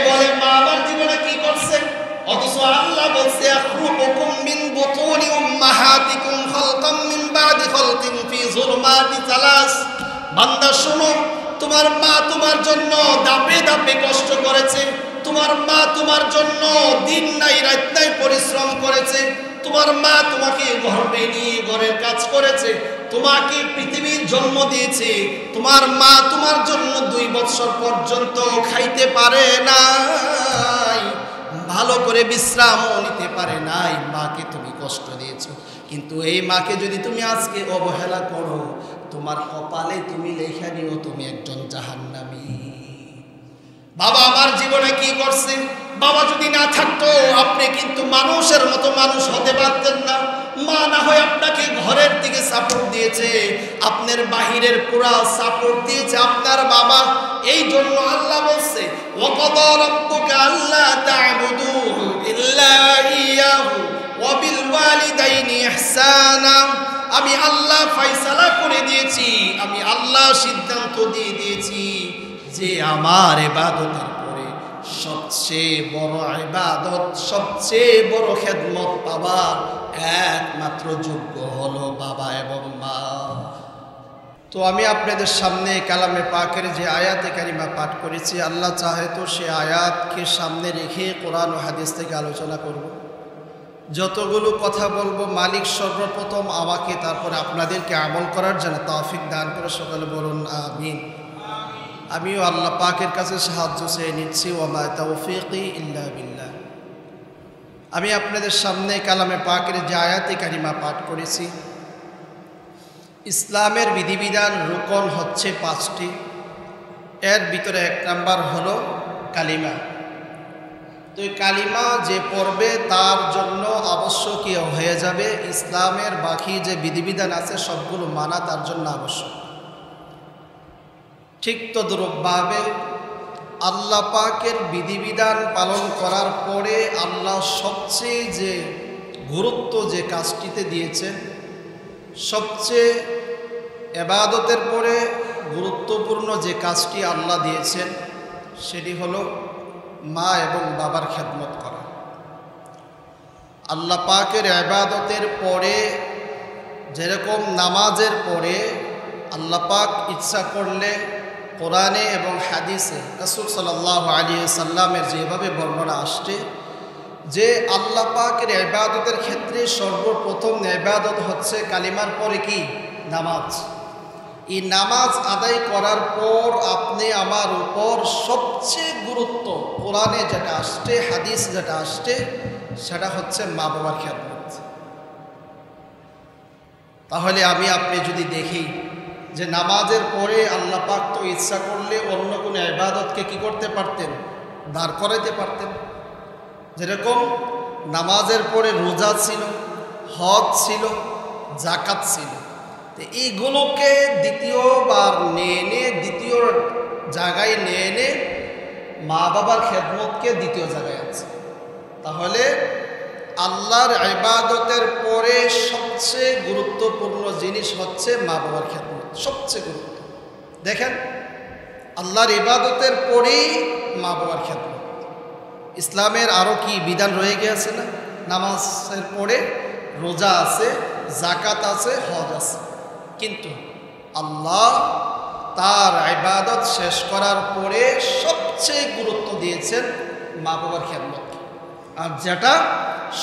বলে মা আমার জীবনে কি করছে, অথচ আল্লাহ বলছে আখলুকুকুম মিন বুতুনি উম্মাহাতিকুম খালকাম মিন বাদি খালকিন ফি যুলমাতি সালাস। বান্দা শোনো, তোমার মা তোমার জন্য দাপে দাপে কষ্ট করেছে, তোমার মা তোমার জন্য দিন নাই রাত নাই পরিশ্রম করেছে, তোমার মা তোমাকে গর্ভে নিয়ে ঘরের কাজ করেছে, তোমাকে পৃথিবীর জন্ম দিয়েছে, তোমার মা তোমার জন্য 2 বছর পর্যন্ত খাইতে পারে নাই, ভালো করে বিশ্রামও নিতে পারে নাই, মাকে তুমি কষ্ট দিয়েছো। কিন্তু এই মাকে যদি তুমি আজকে অবহেলা করো, তোমার কপালে তুমি লেখা নিও তুমি একজন জাহান্নামী। বাবা আমার জীবনে কি করছে, বাবা যদি না থাকতো আপনি কিন্তু মানুষের মতো মানুষ হতে পারতেন না। মা না হয় আপনাকে ঘরের দিকে সাপোর্ট দিয়েছে, আপনার বাহিরের পুরা সাপোর্ট দিয়েছে আপনার বাবা। এই জন্য আল্লাহ বলছে ওয়াকাদা রাব্বুকা আল্লা তা'বুদু ইল্লা ইয়াহু ওয়া বিল ওয়ালিদাইনি ইহসানা। আমি আল্লাহ ফয়সালা করে দিয়েছি, আমি আল্লাহ সিদ্ধান্ত দিয়ে দিয়েছি যে আমার ইবাদতের পরে সবচেয়ে বড় ইবাদত, সবচেয়ে বড় খেদমত পাবার একমাত্র যোগ্য হলো বাবা এবং মা। তো আমি আপনাদের সামনে কালামে পাকের যে আয়াতে কারিমা পাঠ করেছি, আল্লাহ চাহে তো সে আয়াতকে সামনে রেখে কোরআন ও হাদিস থেকে আলোচনা করব। যতগুলো কথা বলবো মালিক সর্বপ্রথম আমাকে, তারপরে আপনাদেরকে আমল করার জন্য তৌফিক দান করে সকলে বলুন আমিন। আমিও আল্লাহ পাকের কাছে সাহায্য চেয়ে নিচ্ছি, ওয়া মা তাওফীকি ইল্লা বিল্লাহ। আমি আপনাদের সামনে কালামে পাকের যে আয়াতে কারিমা পাঠ করেছি, ইসলামের বিধিবিধান রুকন হচ্ছে 5টি, এর ভিতরে 1 নাম্বার হলো কালিমা। তো এই কালিমা যে পড়বে তার জন্য আবশ্যকীয় হয়ে যাবে ইসলামের বাকি যে বিধিবিধান আছে সবগুলো মানা তার জন্য আবশ্যক। ঠিক তদ্রূপভাবে আল্লাহ পাকের বিধিবিধান পালন করার পরে আল্লাহ সবচেয়ে যে গুরুত্ব যে কাজটিতে দিয়েছেন, সবচেয়ে ইবাদতের পরে গুরুত্বপূর্ণ যে কাজটি আল্লাহ দিয়েছেন সেটি হলো মা এবং বাবার খেদমত করা। আল্লাহ পাকের ইবাদতের পরে যেরকম নামাজের পরে আল্লাহ পাক ইচ্ছা করলে কোরআনে এবং হাদিসে রাসূল সাল্লাল্লাহু আলাইহি সাল্লামের যেভাবে বর্ণনা আসছে যে আল্লাহ পাকের ইবাদতের ক্ষেত্রে সর্বপ্রথম ইবাদত হচ্ছে কালিমার পরে কি নামাজ। এই নামাজ আদায় করার পর আপনি আমার উপর সবচেয়ে গুরুত্ব কোরআনে যেটা আসছে, হাদিস যেটা আসছে, সেটা হচ্ছে মা বাবার খেদমত। তাহলে আমি আপনি যদি দেখি যে নামাজের পরে আল্লাহ পাক তো ইচ্ছা করলে অন্য কোনো ইবাদতকে কি করতে পারতেন, দাঁড় করাইতে পারতেন। যেরকম নামাজের পরে রোজা ছিল, হজ ছিল, যাকাত ছিল, তো এইগুলোকে দ্বিতীয়বার নিয়ে দ্বিতীয় জায়গায় নিয়ে মা বাবার খেদমতকে দ্বিতীয় জায়গায় আছে। তাহলে আল্লাহর ইবাদতের পরে সবচেয়ে গুরুত্বপূর্ণ জিনিস হচ্ছে মা বাবার খেদমত, সবচেয়ে গুরুত্ব। দেখেন আল্লাহর ইবাদতের পরেই মা বাবার খেদমত। ইসলামের আরও কি বিধান রয়ে গিয়েছে না? নামাজের পরে রোজা আছে, যাকাত আছে, হজ আছে, কিন্তু আল্লাহ তার ইবাদত শেষ করার পরে সবচেয়ে গুরুত্ব দিয়েছেন মা বাবার খেদমত, আর যেটা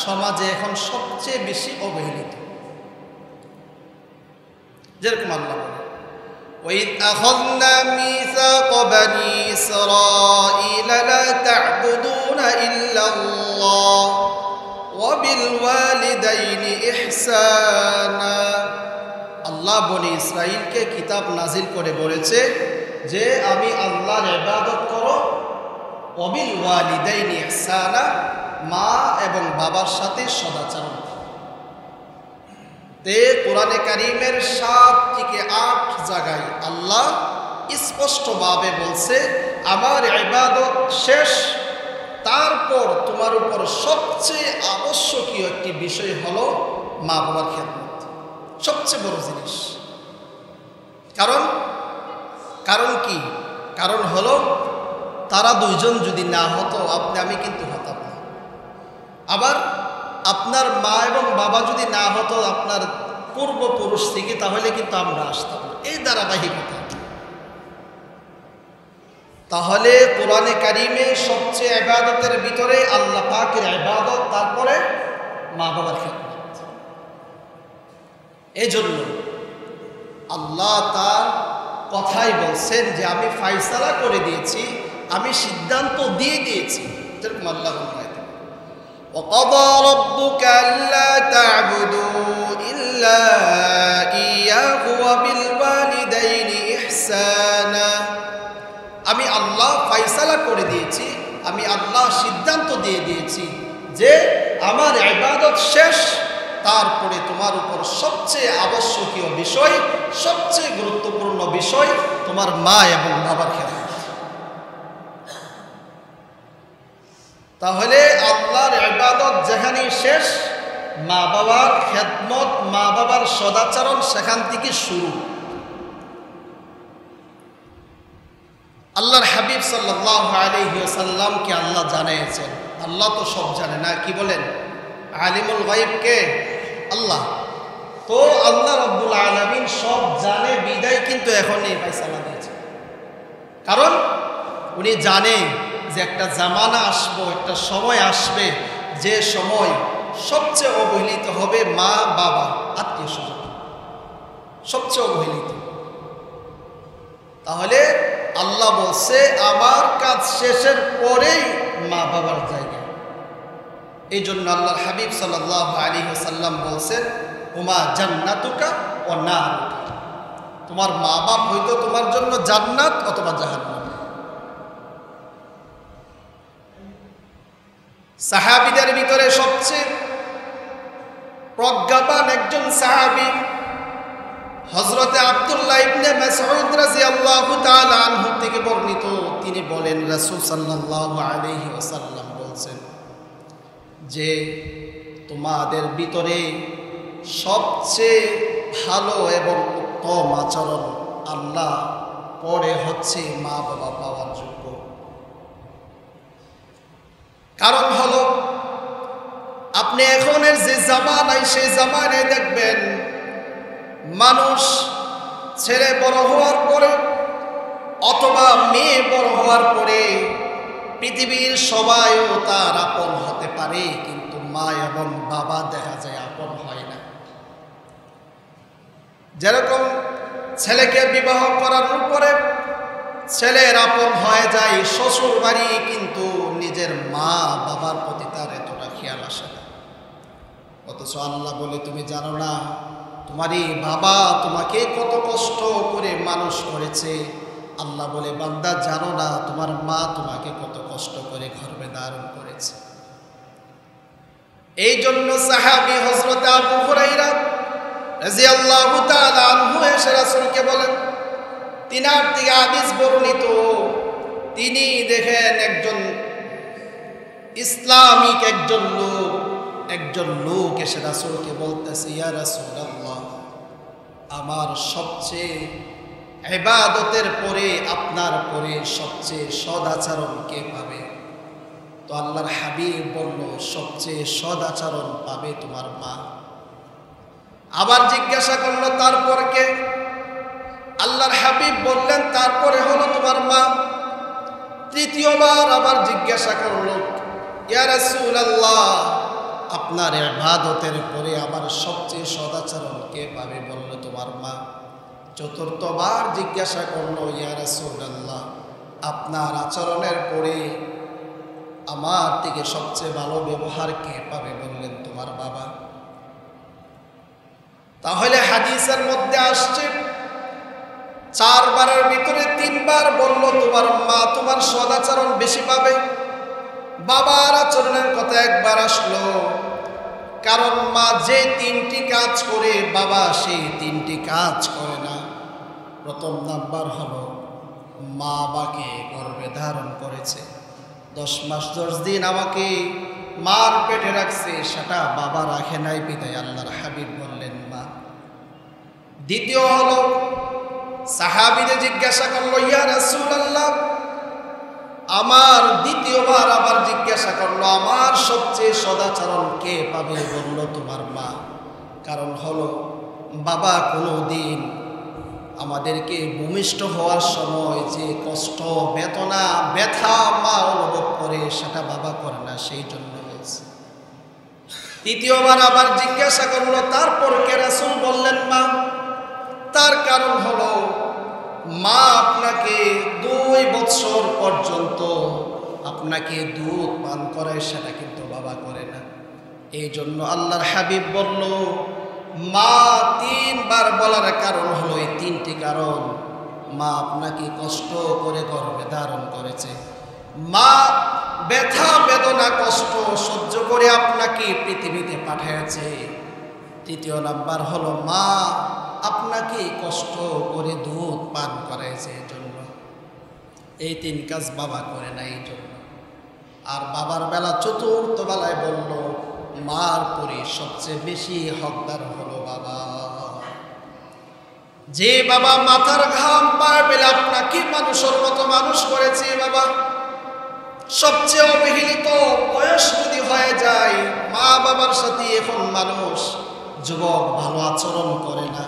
সমাজে এখন সবচেয়ে বেশি অবহেলিত। যেরকম আল্লাহ বলে وَإِذْ أَخَذْنَا مِيثَاقَ بَنِي إِسْرَائِيلَ لَا تَعْبُدُونَ إِلَّا اللَّهَ وَبِالْوَالِدَيْنِ إِحْسَانًا। আল্লাহ বনি ইসরাইলকে কিতাব নাজিল করে বলেছে যে আমি আল্লাহর ইবাদত করো, ওয়াবিল ওয়ালিদাইনি ইহসানা, মা এবং বাবার সাথে সদাচরণ। তে কোরআনে কারীমের 7 থেকে 8 জায়গায় আল্লাহ স্পষ্টভাবে বলছে আমার ইবাদত শেষ, তারপর তোমার উপর সবচেয়ে আবশ্যকীয় একটি বিষয় হলো মা বাবার খেদমত, সবচেয়ে বড় জিনিস। কারণ কি? কারণ হলো তারা দুইজন যদি না হতো আমি কিন্তু হতাম না। আবার আপনার মা এবং বাবা যদি না হতো আপনার পূর্বপুরুষ থেকে, তাহলে কিন্তু আমরা আসতাম না। এই ধারাবাহিকতা। তাহলে কোরআনে কারিমে সবচেয়ে ইবাদতের ভিতরে আল্লাহ পাকের ইবাদত, তারপরে মা বাবার খেদমত। এই জন্য আল্লাহ তার কথাই বলছেন যে আমি ফায়সালা করে দিয়েছি, আমি সিদ্ধান্ত দিয়ে দিয়েছি। যেরকম আল্লাহ বলেন وَقَضَى رَبُّكَ أَلَّا تَعْبُدُوا إِلَّا إِيَّاهُ وَبِالْوَالِدَيْنِ إِحْسَانًا। আমি আল্লাহ ফায়সালা করে দিয়েছি, আমি আল্লাহ সিদ্ধান্ত দিয়ে দিয়েছি যে আমার ইবাদত শেষ, তারপরে তোমার উপর সবচেয়ে আবশ্যকীয় বিষয়, সবচেয়ে গুরুত্বপূর্ণ বিষয় তোমার মা এবং বাবার খেদমত। তাহলে আল্লাহর ইবাদত যেখানে শেষ, মা বাবার খেদমত, মা বাবার সদাচরণ সেখান থেকে শুরু। আল্লাহর হাবিব সাল্লাল্লাহু আলাইহি ওয়াসাল্লামকে আল্লাহ জানিয়েছেন, আল্লাহ তো সব জানে না, কি বলেন? আলিমুল গায়ব কে? আল্লাহ। তো আল্লাহ রাব্বুল আলামিন সব জানে বিদায় কিন্তু এখন এই ফায়সালা দিয়েছে। কারণ উনি জানে যে একটা জামানা আসবে, একটা সময় আসবে, যে সময় সবচেয়ে অবহেলিত হবে মা বাবা, আত্মীয় স্বজন, সবচেয়ে অবহেলিত। তাহলে আল্লাহ বলছে আমার কাজ শেষের পরেই মা বাবার জায়গা। এই জন্য আল্লাহর হাবিব সাল্লাল্লাহু আলাইহি ওয়াসাল্লাম বলছেন হুমা জান্নাতুকা ওয়া নারুকা, তোমার মা বাপ হয়তো তোমার জন্য জান্নাত অথবা জাহান্নাম। সাহাবীদের ভিতরে সবচেয়ে প্রজ্ঞাবান একজন সাহাবী হযরতে আব্দুল্লাহ ইবনে মাসউদ রাদিয়াল্লাহু তাআলা আনহু থেকে বর্ণিত। তিনি বলেন রাসূল সাল্লাল্লাহু আলাইহি ওয়াসাল্লাম বলছেন যে তোমাদের ভিতরে সবচেয়ে ভালো এবং উত্তম আচরণ আল্লাহ পরে হচ্ছে মা বাবা পাওয়ার যোগ্য। কারণ হলো আপনি এখনের যে জামানায়, সেই জামানায় দেখবেন মানুষ ছেলে বড় হওয়ার পরে অথবা মেয়ে বড় হওয়ার পরে পৃথিবীর সবাইও তার আপন হতে পারে, কিন্তু মা এবং বাবা দেখা যায় আপন হয় না। যেরকম ছেলেকে বিবাহ করানোর পরে ছেলের আপন হয়ে যায় শ্বশুর বাড়ি, কিন্তু নিজের মা বাবার প্রতি তার এতটা খেয়াল আসে না। অথচ আল্লাহ বলে তুমি জানো না তোমারই বাবা তোমাকে কত কষ্ট করে মানুষ করেছে। আল্লাহ বলে বান্দা জানো না তোমার মা তোমাকে কত কষ্ট করে গর্ভে ধারণ করেছে। এই জন্য সাহাবী হযরত আবু হুরায়রা রাদিয়াল্লাহু তাআলা আনহু এসে রাসূলকে বলেন, তিনার থেকে হাদিস বর্ণিত, তিনি দেখেন একজন ইসলামিক একজন লোক এসে রাসূলকে বলতেছে, ইয়া রাসূলুল্লাহ, আমার সবচেয়ে ইবাদতের পরে আপনার পরে সবচেয়ে সদাচরণ কে পাবে? তো আল্লাহর হাবিব বলল, সবচেয়ে সদাচরণ পাবে তোমার মা। আবার জিজ্ঞাসা করলো তারপর কে? আল্লাহর হাবিব বললেন তারপরে হলো তোমার মা। তৃতীয়বার আবার জিজ্ঞাসা করলো, ইয়া রাসূলুল্লাহ, আপনার ইবাদতের পরে আবার সবচেয়ে সদাচরণ কে পাবে? বলল তোমার মা। চতুর্থবার জিজ্ঞাসা করলো, ইয়া রাসূলুল্লাহ, আপনার আচরণের পরে আমার থেকে সবচেয়ে ভালো ব্যবহার কে পাবে? বললেন তোমার বাবা। তাহলে হাদিসের মধ্যে আসছে 4 বারের ভিতরে 3 বার বলল তোমার মা তোমার সদাচরণ বেশি পাবে। বাবার আচরণের কথা একবার আসলো, কারণ মা যে 3টি কাজ করে বাবা সেই 3টি কাজ করে না। প্রথম নাম্বার হলো মা বাবাকে গর্ভে ধারণ করেছে, 10 মাস 10 দিন আমাকে মার পেটে রাখছে, সেটা বাবা রাখে নাই, বিধায় আল্লাহর হাবিব বললেন মা। দ্বিতীয় হলো সাহাবীরা জিজ্ঞাসা করলো, ইয়া রাসূলুল্লাহ, আমার দ্বিতীয়বার আবার জিজ্ঞাসা করলো, আমার সবচেয়ে সদাচরণ কে পাবে? বলল তোমার মা। কারণ হলো বাবা কোনো দিন আমাদেরকে ভূমিষ্ঠ হওয়ার সময় যে কষ্ট, বেদনা, ব্যথা মা অনুভব করে সেটা বাবা করে না, সেই জন্য হয়েছে। তৃতীয়বার আবার জিজ্ঞাসা করলো, তারপর কে? রাসূল বললেন মা। তার কারণ হলো মা আপনাকে 2 বছর পর্যন্ত আপনাকে দুধ পান করায়, সেটা কিন্তু বাবা করে না। এই জন্য আল্লাহর হাবিব বলল, মা 3 বার বলার কারণ হলো এই 3টি কারণ। মা আপনাকে কষ্ট করে গর্ভে ধারণ করেছে, মা ব্যথা বেদনা কষ্ট সহ্য করে আপনাকে পৃথিবীতে পাঠিয়েছে। তৃতীয় নাম্বার হলো মা আপনাকে কষ্ট করে দুধ পান করাইছে। এই জন্য এই 3 কাজ বাবা করে না, এই জন্য। আর বাবার বেলা চতুর্থ বেলায় বলল, মার পরে সবচেয়ে বেশি হকদার হলো বাবা। যে বাবা মাথার ঘাম পায়ে পেলে আপনাকে মানুষের মতো মানুষ করেছে, বাবা সবচেয়ে অবহেলিত বয়স যদি হয়ে যায়, মা বাবার সাথে এখন মানুষ যুবক ভালো আচরণ করে না,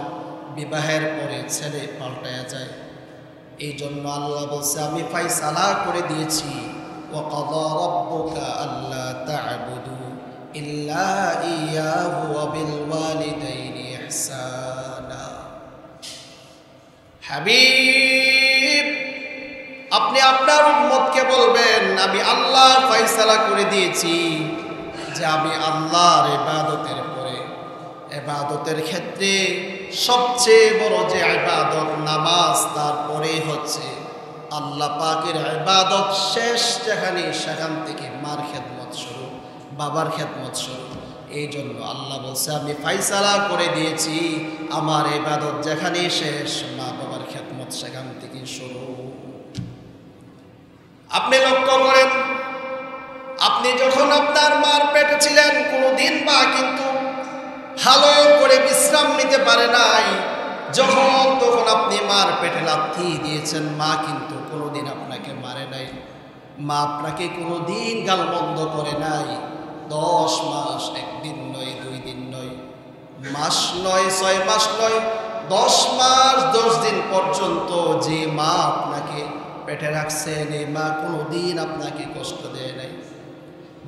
বিবাহের পরে ছেলে পাল্টায়া যায়। এই জন্য আল্লাহ বলছে, আমি ফায়সালা করে দিয়েছি, ওয়াকাদা রাব্বুকা আল্লা তা'বুদু ইল্লা ইয়াহু ওয়া বিল ওয়ালিদাইনি ইহসানা। হাবিব, আপনি আপনার উম্মতকে বলবেন, আমি আল্লাহ ফায়সালা করে দিয়েছি যে আমি আল্লাহর ইবাদতের পরে, ইবাদতের ক্ষেত্রে সবচেয়ে বড় যে ইবাদত নামাজ, তারপরে হচ্ছে আল্লাহ পাকের ইবাদত শেষ যেখানে, সেখান থেকে মার খেদমত শুরু, বাবার খেদমত শুরু। এই জন্য আল্লাহ বলছে, আমি ফায়সালা করে দিয়েছি আমার ইবাদত যেখানে শেষ, মা বাবার খেদমত সেখান থেকে শুরু। আপনি লক্ষ্য করেন, আপনি যখন আপনার মার পেটে ছিলেন, কোনোদিন মা কিন্তু ভালো করে বিশ্রাম নিতে পারে নাই। যখন তখন আপনি মার পেটে লাথি দিয়েছেন, মা কিন্তু কোনোদিন আপনাকে মারে নাই। মা আপনাকে কোনোদিন গালমন্দ করে নাই। 10 মাস, 1 দিন নয়, 2 দিন নয়, মাস নয়, 6 মাস নয়, 10 মাস 10 দিন পর্যন্ত যে মা আপনাকে পেটে রাখছেন, এই মা কোনোদিন আপনাকে কষ্ট দেয় নাই।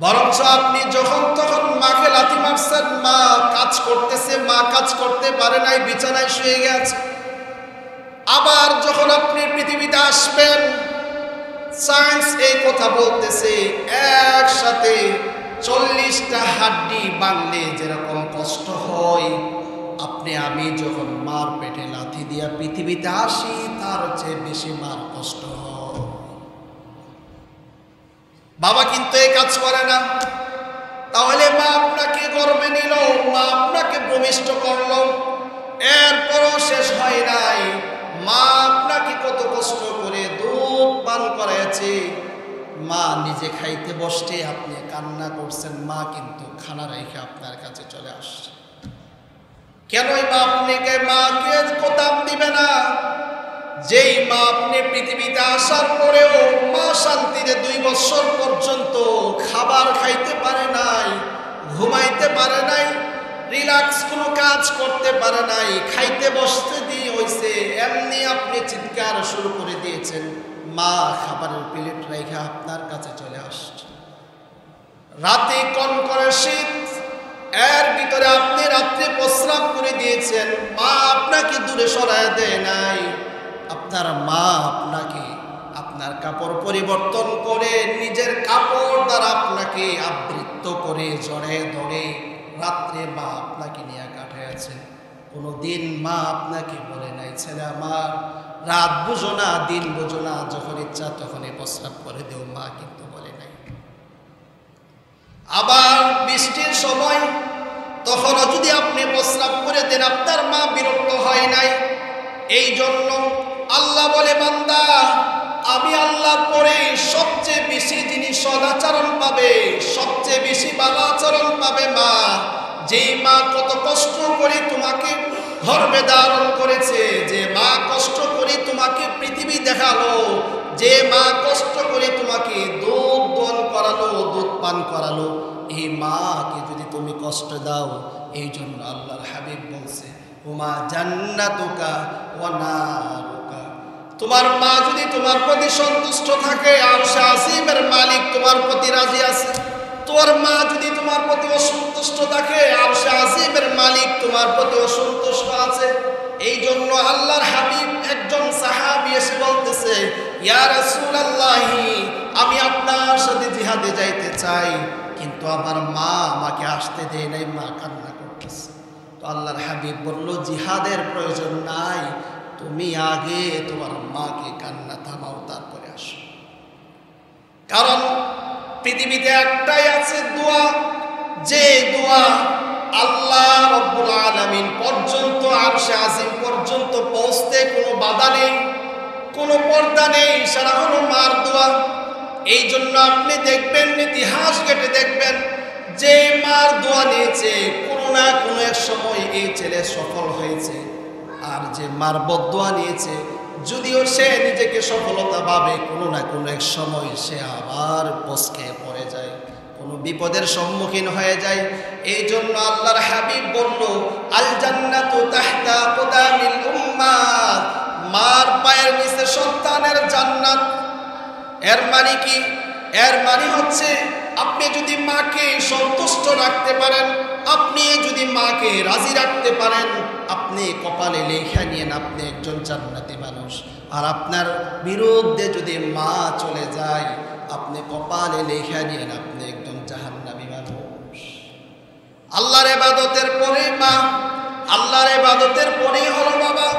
বরঞ্চ আপনি যখন তখন মাকে লাথি মারছেন, মা কাজ করতেছে, মা কাজ করতে পারে নাই, বিছানায় শুয়ে গেছে। আবার যখন আপনি পৃথিবীতে আসবেন, সায়েন্স এই কথা বলতেছে, একসাথে 40টা হাড্ডি ভাঙলে যেরকম কষ্ট হয়, আপনি আমি যখন মার পেটে লাথি দিয়া পৃথিবীতে আসি, তার চেয়ে বেশি মার কষ্ট হয়। বাবা কিন্তু এই কাজ করে না। তাহলে মা আপনাকে গর্ভে নিল, মা আপনাকে ভূমিষ্ঠ করলো, এরপরও শেষ হয় নাই। মা আপনাকে কত কষ্ট করে দুধ পান করাইছে, মা নিজে খাইতে বসতে আপনি কান্না করছেন, মা কিন্তু খানা রেখে আপনার কাছে চলে আসছে। কেনই বা আপনাকে মাকে কোতাম দিবে না? যেই মা আপনি পৃথিবীতে আসার পরেও মা শান্তিতে 2 বছর পর্যন্ত খাবার খাইতে পারে নাই, ঘুমাইতে পারে নাই, রিল্যাক্স কোনো কাজ করতে পারে নাই, খাইতে বসতে দিয়ে হইছে, এমনি আপনি চিৎকার শুরু করে দিয়েছেন, মা খাবারের প্লেট রেখে আপনার কাছে চলে আসছে। রাতে কনকনে শীত, এর ভিতরে আপনি রাত্রে প্রস্রাব করে দিয়েছেন, মা আপনাকে দূরে সরায় দেয় নাই। আপনার মা আপনাকে আপনার কাপড় পরিবর্তন করে নিজের কাপড় দ্বারা আপনাকে আবৃত করে জড়ে ধরে রাত্রে মা আপনাকে নিয়ে কাটাইছে। কোনোদিন মা আপনাকে বলে নাই, ছেলে আমার রাত বুঝো না, দিন বুঝো না, যখন ইচ্ছা তখনই প্রস্রাব করে দেও, মা কিন্তু বলে নাই। আবার বৃষ্টির সময় তখনও যদি আপনি প্রস্রাব করে দেন, আপনার মা বিরক্ত হয় নাই। এই জন্য আল্লাহ বলে, বান্দা আমি আল্লাহর পরে সবচেয়ে বেশি যিনি সদাচরণ পাবে, সবচেয়ে বেশি ভালো আচরণ পাবে মা। যেই মা কত কষ্ট করে তোমাকে গর্ভে ধারণ করেছে, যে মা কষ্ট করে তোমাকে পৃথিবী দেখালো যে মা কষ্ট করে তোমাকে দুধ দোহন করালো, দুধ পান করালো, এই মাকে যদি তুমি কষ্ট দাও, এই জন্য আল্লাহর হাবিব বলছে ওমা জান্নাতুকা ওয়া নারুকা, তোমার মা যদি তোমার প্রতি সন্তুষ্ট থাকে, আরশে আসিমের মালিক তোমার প্রতি রাজি আছে। তোমার মা যদি তোমার প্রতি অসন্তুষ্ট থাকে, আরশে আসিমের মালিক তোমার প্রতি অসন্তুষ্ট আছে। এই জন্য আল্লাহর হাবিব একজন সাহাবী এসে বলতেছে, ইয়া রাসূলুল্লাহ, আমি আপনার সাথে জিহাদে যাইতে চাই, কিন্তু আমার মা আমাকে আসতে দেয় নাই, মা কান্না করতেছে। তো আল্লাহর হাবিব বলল, জিহাদের প্রয়োজন নাই, তুমি আগে তোমার মাকে কান্না থামাও, তারপরে আসো। কারণ পৃথিবীতে একটাই আছে দোয়া, যে দোয়া আল্লাহ রাব্বুল আলামিন পর্যন্ত, আরশে আজিম পর্যন্ত পৌঁছতে কোনো বাধা নেই, কোনো পর্দা নেই, সেটা হলো মার দোয়া। এই জন্য আপনি দেখবেন, ইতিহাস ঘেটে দেখবেন, যে মার দোয়া নিয়েছে কোনো না কোনো এক সময় এই ছেলে সফল হয়েছে, আর যে মার বদদোয়া নিয়েছে, যদিও সে নিজেকে সফলতা ভাবে, কোনো না কোনো এক সময় সে আবার পস্কে পড়ে যায়, কোনো বিপদের সম্মুখীন হয়ে যায়। এই জন্য আল্লাহর হাবিব বলল, আল জান্নাতু তাহতা কুদামিল উম্মাহ, মার পায়ের নিচে সন্তানের জান্নাত। এর মানে কি? এর মানে হচ্ছে আপনি যদি মাকে সন্তুষ্ট রাখতে পারেন, আপনি যদি মাকে রাজি রাখতে পারেন, আপনি কপালে লেখা নিয়েন আপনি একজন জান্নাতি মানুষ। আর আপনার বিরুদ্ধে যদি মা চলে যায়, আপনি কপালে লেখা নিয়েন আপনি একজন জাহান্নামী মানুষ। আল্লাহর ইবাদতের পরে মা, আল্লাহর ইবাদতের পরেই হলো বাবা।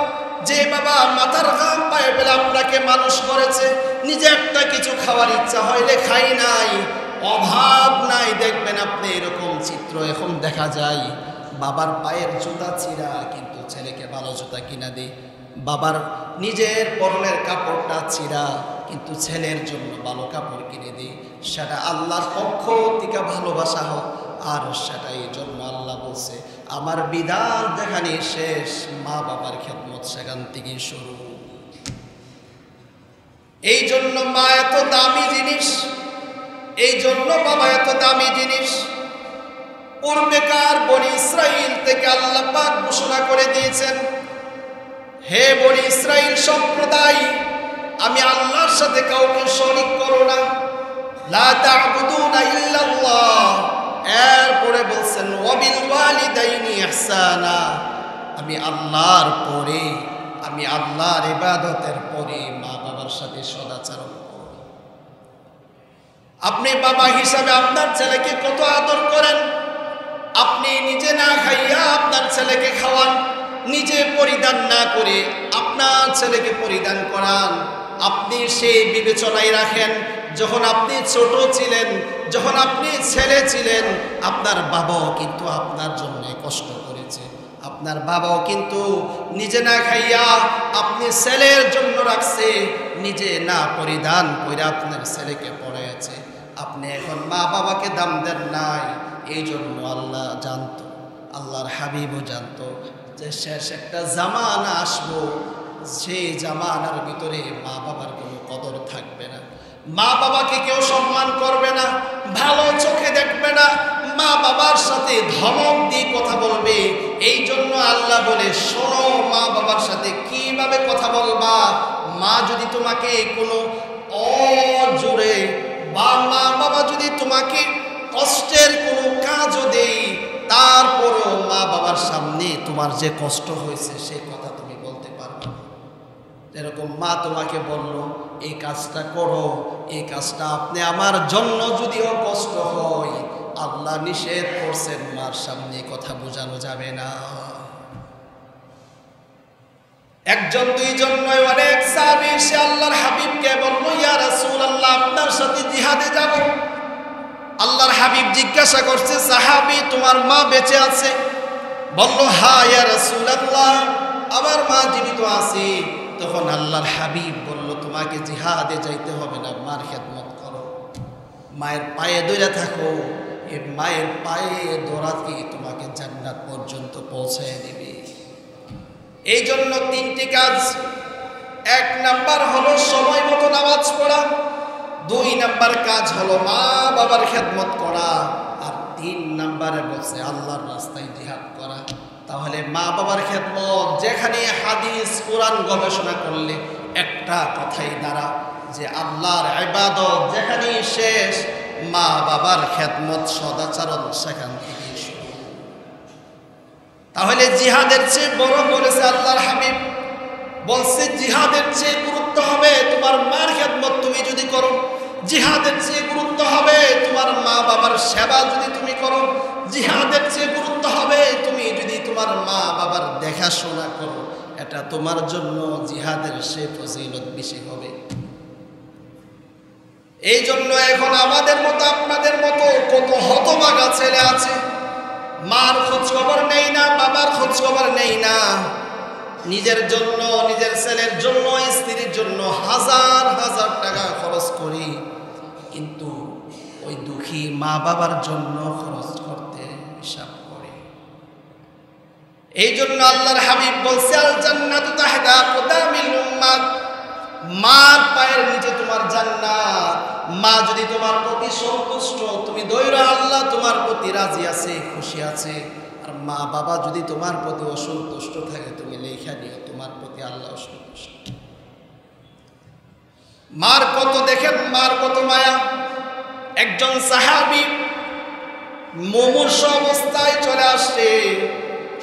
যে বাবা মাথার ঘাম পায়ে ফেলে আপনাকে মানুষ করেছে, নিজে একটা কিছু খাওয়ার ইচ্ছা হইলে খাই নাই, অভাব নাই, দেখবেন আপনি এরকম চিত্র এখন দেখা যায়। বাবার পায়ের জুতা ছিঁড়া, কিন্তু ছেলেকে ভালো জুতা কিনা দেয়। বাবার নিজের পরনের কাপড়টা ছিঁড়া, কিন্তু ছেলের জন্য ভালো কাপড় কিনে দেয়। সেটা আল্লাহর পক্ষ থেকে ভালোবাসা হোক। আর সেটা এই জন্য আল্লাহ বলছে, আমার বিধান যেখানে শেষ, মা বাবার খেদমত সেখান থেকে শুরু। এই জন্য মা এত দামি জিনিস, এই জন্য বাবা এত দামি জিনিস। পূর্বেকার বনি ইসরাইল থেকে আল্লাহ পাক ঘোষণা করে দিয়েছেন, হে বনি ইসরাইল সম্প্রদায়, আমি আল্লাহর সাথে কাউকে শরীক করো না, লা তা'বুদুনা ইল্লাল্লাহ। এরপরে বলছেন ওয়াবিল ওয়ালিদাইনি ইহসানা, আমি আল্লাহর পরে, আমি আল্লাহর ইবাদতের পরে মা বাবার সাথে সদাচরণ করব। আপনি বাবা হিসাবে আপনার ছেলেকে কত আদর করেন, আপনি নিজে না খাইয়া আপনার ছেলেকে খাওয়ান, নিজে পরিধান না করে আপনার ছেলেকে পরিধান করান। আপনি সেই বিবেচনায় রাখেন, যখন আপনি ছোট ছিলেন, যখন আপনি ছেলে ছিলেন, আপনার বাবাও কিন্তু আপনার জন্য কষ্ট করেছে। আপনার বাবাও কিন্তু নিজে না খাইয়া আপনি ছেলের জন্য রাখছে, নিজে না পরিধান করে আপনার ছেলেকে পড়াইছে। আপনি এখন মা বাবাকে দাম দেন নাই। এই জন্য আল্লাহ জানতো, আল্লাহর হাবিবও জানতো যে শেষ একটা জামানা আসবো, সেই জামানার ভিতরে মা বাবার কোনো কদর থাকবে না, মা বাবাকে কেউ সম্মান করবে না, ভালো চোখে দেখবে না, মা বাবার সাথে ধমক দিয়ে কথা বলবে। এই জন্য আল্লাহ বলে, শোনো মা বাবার সাথে কিভাবে কথা বলবা। মা যদি তোমাকে কোনো অজোরে বা মা বাবা যদি তোমাকে কষ্টের কোনো কাজও দেই, তারপরও মা বাবার সামনে তোমার যে কষ্ট হয়েছে সে কথা তুমি বলতে পারবে না। এরকম মা তোমাকে বলল এই কাজটা করো, এই কাজটা আপনি আমার জন্য যদিও কষ্ট হয়, আল্লাহ নিষেধ করছেন, মার সামনে কথা বোঝানো যাবে না। একজন দুইজন নয়, অনেক সাহাবী এসে আল্লাহর হাবিবকে বলল, ইয়া রাসূলুল্লাহ, আপনার সাথে জিহাদে যাব। আল্লাহর হাবিব জিজ্ঞাসা করছে, সাহাবী তোমার মা বেঁচে আছে? বলল, হ্যাঁ ইয়া রাসূলুল্লাহ, আমার মা জীবিত আছে। তখন আল্লাহর হাবিব বলল, তোমাকে জিহাদে যাইতে হবে না, মার খেদমত করো, মায়ের পায়ে ধরে থাকো। এই মায়ের পায়ে ধরাকে তোমাকে জান্নাত পর্যন্ত পৌঁছায় দেবে। এই জন্য তিনটি কাজ এক নাম্বার হলো সময় মতো নামাজ পড়া, 2 নাম্বার কাজ হলো মা বাবার খেদমত করা, আর 3 নাম্বারে বলছে আল্লাহর রাস্তায় জিহাদ করা। তাহলে মা বাবার খেদমত, যেখানে হাদিস কোরআন গবেষণা করলে একটা কথাই দাঁড়া যে আল্লাহর ইবাদত যেখানে শেষ, মা বাবার খেদমত সদাচরণ সেখান থেকে শুরু। তাহলে জিহাদের চেয়ে বড় বলেছে আল্লাহর হাবিব, বলছে জিহাদের চেয়ে গুরুত্ব হবে তোমার মার খেদমত তুমি যদি করো, জিহাদের চেয়ে গুরুত্ব হবে তোমার মা বাবার সেবা যদি তুমি করো, জিহাদের চেয়ে গুরুত্ব হবে তুমি যদি তোমার মা বাবার দেখাশোনা করো। এটা তোমার জন্য জিহাদের সে ফজিলত বেশি হবে। এই জন্য এখন আমাদের মতো আপনাদের মতো কত হতভাগা ছেলে আছে, মার খোঁজ খবর নেই না, বাবার খোঁজ খবর নেই না, নিজের জন্য, নিজের ছেলের জন্য, স্ত্রীর জন্য হাজার হাজার টাকা খরচ করি, কিন্তু ওই দুঃখী মা বাবার জন্য খরচ করতে হিসাব করে। এই জন্য আল্লাহর হাবিব বলছে আল জান্নাতু তাহতা আকদামিল উম্মাত, মার পায়ের নিচে তোমার জান্নাত। মা যদি তোমার প্রতি সন্তুষ্ট, তুমি দৈরা আল্লাহ তোমার প্রতি রাজি আছে, খুশি আছে। আর মা বাবা যদি তোমার প্রতি অসন্তুষ্ট থাকে, তুমি লেখা নিও তোমার প্রতি আল্লাহ অসন্তুষ্ট। মার কত দেখেন, মার কত মায়া। একজন সাহাবী মুমূর্ষ অবস্থায় চলে আসছে,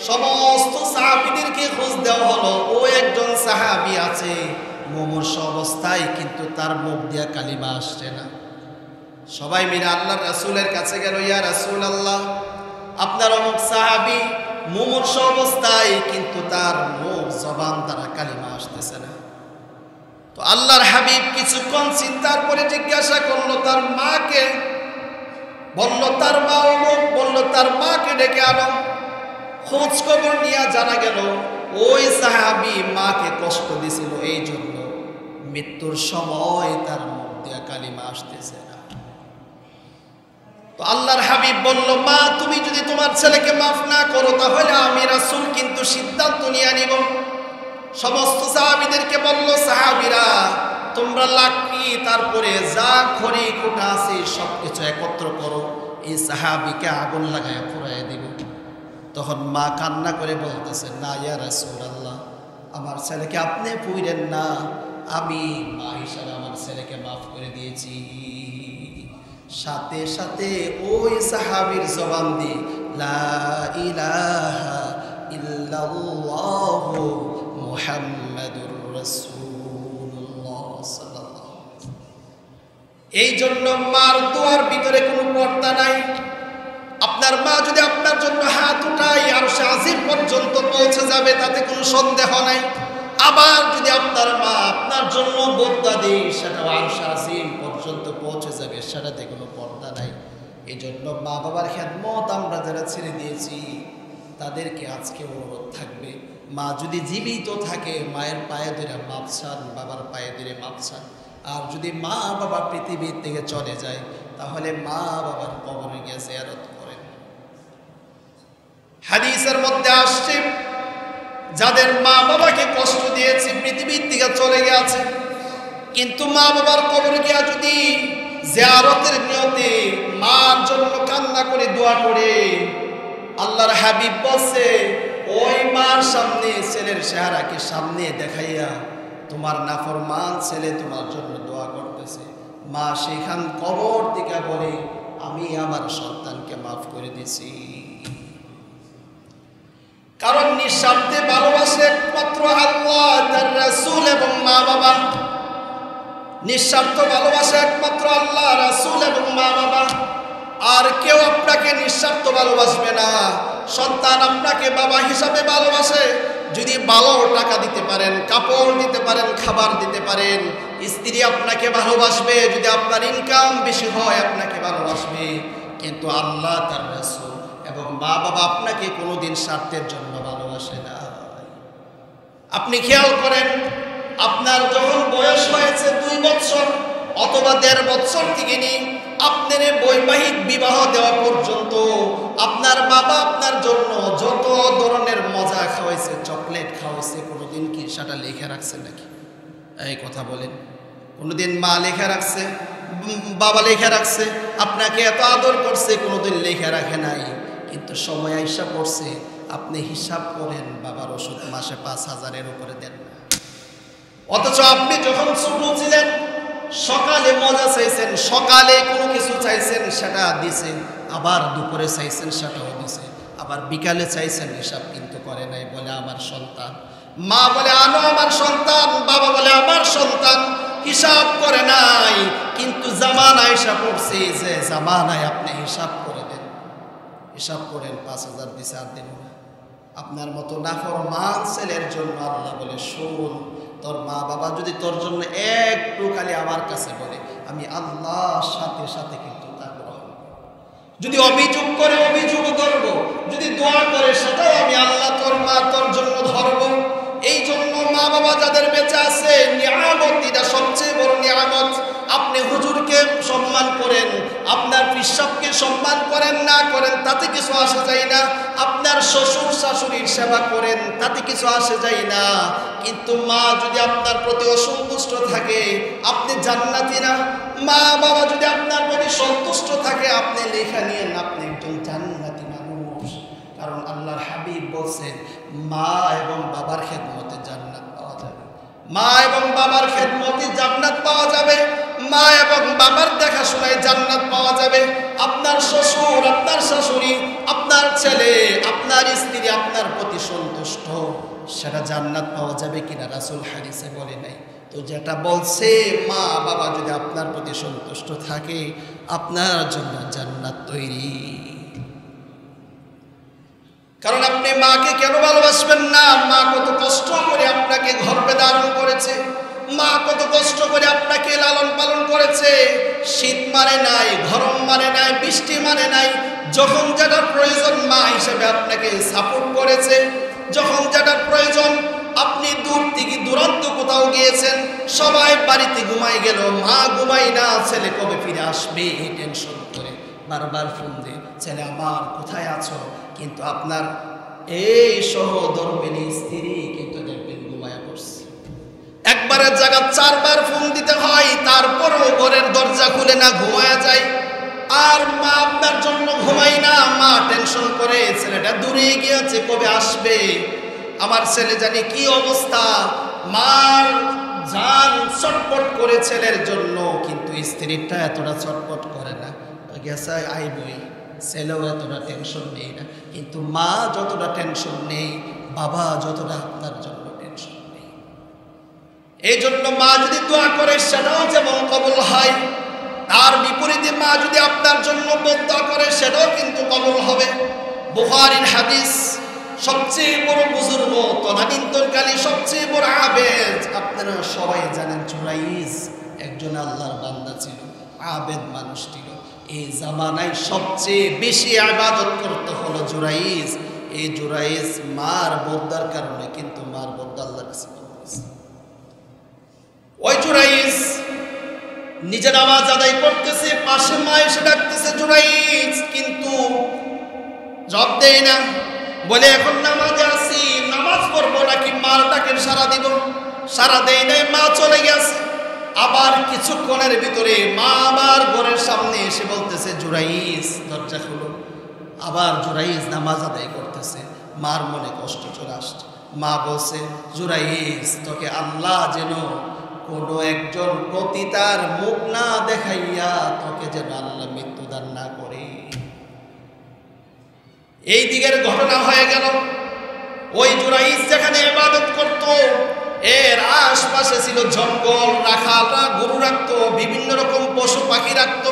সমস্ত সাহাবীদেরকে খোঁজ দেওয়া হলো, ও একজন সাহাবী আছে মুমূর্ষ অবস্থায়, কিন্তু তার মুখ দিয়া কালিমা আসছে না। সবাই মিলে আল্লাহর রাসূলের কাছে গেল, ইয়া রাসূলুল্লাহ, আপনার অমুক সাহাবী মুমূর্ষ অবস্থায়, কিন্তু তার মুখ জবান দ্বারা কালিমা আসতেছে না। তো আল্লাহর হাবিব কিছুক্ষণ চিন্তার পরে জিজ্ঞাসা করলো তার মাকে, বলল তার মা অমুক, বলল তার মাকে ডেকে আনো। খোঁজ খবর নিয়ে জানা গেল ওই সাহাবী মাকে কষ্ট দিছিল, এই জন্য মৃত্যুর সময় তার মুখ দিয়া কালিমা আসতেছে না। তো আল্লাহর হাবিব বলল, মা তুমি যদি তোমার ছেলেকে মাফ না করো, তাহলে আমি রাসূল কিন্তু সিদ্ধান্ত নিয়ে নিব। সমস্ত সাহাবীদেরকে বলল, সাহাবীরা তোমরা লাকড়ি তারপরে যা খড়ি কুটা আছে সবকিছু একত্র করো, এই সাহাবীকে আগুন লাগায় পুড়াইয়া দিব। তখন মা কান্না করে বলতেছে, না ইয়া রাসূলুল্লাহ, আমার ছেলেকে আপনি পুইরেন না, আমি মা হিসাবে আমার ছেলেকে মাফ করে দিয়েছি। সাথে সাথে ওই সাহাবীর জবান দিয়ে লা ইলাহা ইল্লাল্লাহু মুহাম্মাদুর রাসূলুল্লাহ সাল্লাল্লাহু আলাইহি ওয়াসাল্লাম। এই জন্য মার দোয়ার ভিতরে কোনো পর্দা নাই। আপনার মা যদি আপনার জন্য হাত উঠায় আরশে আজিম পর্যন্ত পৌঁছে যাবে, তাতে কোনো সন্দেহ নাই। আবার যদি আপনার মা আপনার জন্য বদদুয়া দেয়, সেটাও আরশে আজিম পর্যন্ত পৌঁছে যাবে, সেটাতে কোনো পর্দা নাই। এই জন্য মা বাবার খেদমত আমরা যারা ছেড়ে দিয়েছি, তাদেরকে আজকে অনুরোধ থাকবে, মা যদি জীবিত থাকে মায়ের পায়ে ধরে মাপ চান, বাবার পায়ে ধরে মাপ চান। আর যদি মা বাবা পৃথিবীর থেকে চলে যায়, তাহলে মা বাবার কবরে গিয়ে জিয়ারত করেন। হাদিসের মধ্যে আসছে, যাদের মা বাবাকে কষ্ট দিয়েছে, পৃথিবীর থেকে চলে গেছে, কিন্তু মা বাবার কবরে গিয়া যদি জিয়ারতের নিয়তে মার জন্য কান্না করে দোয়া করে, আল্লাহর হাবিব বলছে ওই মার সামনে ছেলের চেহারাকে সামনে দেখাইয়া তোমার নাফরমান ছেলে তোমার জন্য দোয়া করতেছে, মা সেখান কবর থেকে বলে আমি আমার সন্তানকে মাফ করে দিছি। কারণ নিঃস্বার্থে ভালোবাসে একমাত্র আল্লাহ, তার রাসূল এবং মা বাবা। নিঃস্বার্থ ভালোবাসে একমাত্র আল্লাহ, রাসূল এবং মা বাবা। আর কেউ আপনাকে নিঃস্বার্থ ভালোবাসবে না। সন্তান আপনাকে বাবা হিসাবে ভালোবাসে যদি ভালো টাকা দিতে পারেন, কাপড় দিতে পারেন, খাবার দিতে পারেন। স্ত্রী আপনাকে ভালোবাসবে যদি আপনার ইনকাম বেশি হয়, আপনাকে ভালোবাসবে। কিন্তু আল্লাহ, তার রাসূল এবং মা বাবা আপনাকে কোনোদিন স্বার্থের জন্য ভালোবাসে না। আপনি খেয়াল করেন, আপনার যখন বয়স হয়েছে 2 বছর অথবা 1.5 বছর থেকে নিয়ে আপনার বৈবাহিক বিবাহ দেওয়া পর্যন্ত আপনার বাবা আপনার জন্য যত ধরনের মজা খাওয়াইছে, চকলেট খাওয়াইছে, কোনোদিন কি সেটা লিখে রাখছেন নাকি? এই কথা বলেন, কোনোদিন মা লেখা রাখছে, বাবা লেখা রাখছে, আপনাকে এত আদর করছে, কোনোদিন লেখা রাখে নাই, কিন্তু সময় আইসা পড়ছে, আপনি হিসাব করেন বাবার ওষুধ মাসে 5,000-এর উপরে দেন না। অথচ আপনি যখন ছোট ছিলেন সকালে মজা চাইছেন, সকালে কোনো কিছু চাইছেন সেটা দিছেন, আবার দুপুরে চাইছেন সেটাও দিছে, আবার বিকালে চাইছেন, হিসাব কিন্তু করে নাই, বলে আমার সন্তান। মা বলে আনো আমার সন্তান, বাবা বলে আমার সন্তান, হিসাব করে নাই। কিন্তু জামানায় এসে পড়ছে যে জামানায় আপনি হিসাব করে দেন, হিসাব করেন 5,000 দিছে আর দিন না। আপনার মতো নাফরমান ছেলের জন্য আল্লাহ বলে শোন, তোর মা বাবা যদি তোর জন্য একটু খালি আমার কাছে বলে, আমি আল্লাহ সাথে সাথে কিন্তু তা গ্রহণ করব। যদি অভিযোগ করে অভিযোগ করব, যদি দোয়া করে সেটাও আমি আল্লাহ তোর মা তোর জন্য ধরব। এই জন্য মা বাবা যাদের বেঁচে আছে নিয়ামত, এটা সবচেয়ে বড় নিয়ামত। আপনি হুজুরকে সম্মান করেন, আপনার পিসাবকে সম্মান করেন, না করেন তাতে কিছু আসে যায় না। আপনার শ্বশুর শাশুড়ির সেবা করেন, তাতে কিছু আসে যায় না। কিন্তু মা যদি আপনার প্রতি অসন্তুষ্ট থাকে, আপনি জান্নাতি না। মা বাবা যদি আপনার প্রতি সন্তুষ্ট থাকে, আপনি লেখা নিয়েন, আপনি একজন জান্নাতি মানুষ। কারণ আল্লাহর হাবিব বলছেন মা এবং বাবার খেদমতে জান্নাত পাওয়া যাবে, মা এবং বাবার খেদমতে জান্নাত পাওয়া যাবে, মা এবং বাবার দেখাশোনায় জান্নাত পাওয়া যাবে। আপনার শ্বশুর, আপনার শাশুড়ি, আপনার ছেলে, আপনার স্ত্রী আপনার প্রতি সন্তুষ্ট, সেটা জান্নাত পাওয়া যাবে কিনা রাসূল হাদিসে বলে নাই। তো যেটা বলছে মা বাবা যদি আপনার প্রতি সন্তুষ্ট থাকে, আপনার জন্য জান্নাত তৈরি। কারণ আপনি মাকে কেন ভালোবাসবেন না? মা কত কষ্ট করে আপনাকে গর্ভে ধারণ করেছে, মা কত কষ্ট করে আপনাকে লালন পালন করেছে। শীত মানে নাই, গরম মানে নাই, বৃষ্টি মানে নাই, যখন যেটার প্রয়োজন মা হিসেবে আপনাকে সাপোর্ট করেছে। যখন যেটার প্রয়োজন, আপনি দূর থেকে দূরান্ত কোথাও গিয়েছেন, সবাই বাড়িতে ঘুমাই গেল, মা ঘুমাই না, ছেলে কবে ফিরে আসবে এই টেনশন করে বারবার ফোন দিয়ে, ছেলে আমার কোথায় আছো? কিন্তু আপনার এই সহধর্মিণী স্ত্রী কিন্তু দেখবেন ঘুমায়া পড়ছে। একবারের জায়গা 4 বার ফোন দিতে হয়, তারপরও ঘরের দরজা খুলে না, ঘুমায়া যায়। আর মা আপনার জন্য ঘুমাই না, মা টেনশন করে ছেলেটা দূরে গিয়েছে, কবে আসবে, আমার ছেলে জানি কি অবস্থা। মার জান ছটপট করে ছেলের জন্য, কিন্তু স্ত্রীটা এতটা ছটপট করে না, গেছে আইবই, ছেলেও এতটা টেনশন নেই না। কিন্তু মা যতটা টেনশন নেই, বাবা যতটা আপনার জন্য টেনশন নেই। এই জন্য মা যদি দোয়া করে সেটাও যেমন কবুল হয়, তার বিপরীতে মা যদি আপনার জন্য বদদোয়া করে সেটাও কিন্তু কবুল হবে। বুখারীর হাদিস, সবচেয়ে বড় বুজুর্গ তদানীন্তনকালী সবচেয়ে বড় আবেদ, আপনারা সবাই জানেন, জুরাইজ একজন আল্লাহর বান্দা ছিল, আবেদ মানুষ ছিল। এই জামানায় সবচেয়ে বেশি ইবাদত করতে হলো জুরাইজ। এই জুরাইজ মার বদদার কারণে কিন্তু মার বদদা আল্লাহর কাছে করেছে। ওই জুরাইজ নিজে নামাজ আদায় করতেছে, পাশে মা এসে ডাকতেছে জুরাইজ, কিন্তু জবাব দেয় না। বলে এখন নামাজে আছি, নামাজ পড়বো নাকি মার ডাকে সারা দিব? সারা দেয় নাই, মা চলে গেছে। আবার কিছুক্ষণের ভিতরে মা আবার ঘরের সামনে এসে বলতেছে জুরাইজ দরজা খুলো। আবার জুরাইজ নামাজ আদায় করতেছে, মার মনে কষ্ট চলে আসছে। মা বলছে জুরাইজ তোকে আল্লাহ যেন কোনো একজন পতিতার মুখ না দেখাইয়া তোকে যেন আল্লাহ মৃত্যুদান না করে। এই দিকের ঘটনা হয়ে গেল। ওই জুরাইজ যেখানে ইবাদত করত, এর আশপাশে ছিল জঙ্গল, রাখালরা গরু রাখতো, বিভিন্ন রকম পশু পাখি রাখত।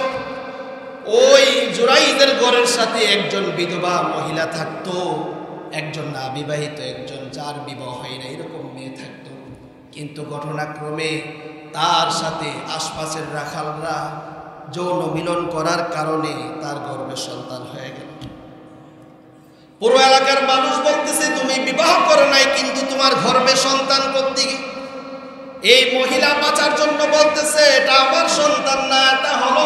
ওই জুরাইজের ঘরের সাথে একজন বিধবা মহিলা থাকতো, একজন না বিবাহিত, একজন যার বিবাহ হয় না, এরকম মেয়ে থাকতো। কিন্তু ঘটনাক্রমে তার সাথে আশপাশের রাখালরা যৌন মিলন করার কারণে তার গর্ভে সন্তান হয়ে গেল। পুরো এলাকার মানুষ বলতেছে তুমি বিবাহ করো নাই, কিন্তু তোমার গর্ভে সন্তান কোত্থেকে? এই মহিলা বাঁচার জন্য বলতেছে এটা আমার সন্তান না, এটা হলো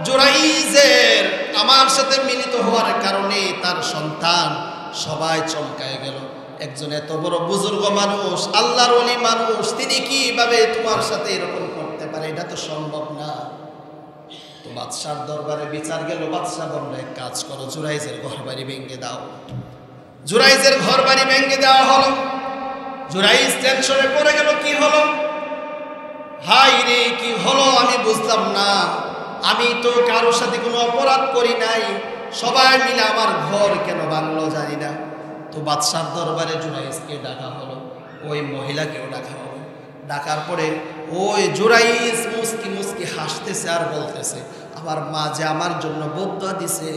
জুরাইজের, আমার সাথে মিলিত হওয়ার কারণে তার সন্তান। সবাই চমকায় গেল। একজন এত বড় বুজুর্গ মানুষ, আল্লাহর ওলি মানুষ, তিনি কিভাবে তোমার সাথে এরকম করতে পারে? এটা তো সম্ভব না। তো বাদশার দরবারে বিচার গেল। বাদশা বলল, এক কাজ করো, জুরাইজের ঘর বাড়ি ভেঙে দাও। জুরাইজের ঘর বাড়ি ভেঙে দেওয়া হলো। জুরাইজ টেনশনে পড়ে গেল, কি হলো? হাই রে, কি হলো আমি বুঝলাম না। আমি তো কারোর সাথে কোনো অপরাধ করি নাই, সবাই মিলে আমার ঘর কেন ভাঙলো জানি না। তো বাদশার দরবারে জুরাইজকে ডাকা হলো, ওই মহিলাকেও ডাকা হলো। ডাকার পরে ওই জুরাইজ মুস্কি মুস্কি হাসতেছে আর বলতেছে, আমার মা যে আমার জন্য বদুয়া দিছে,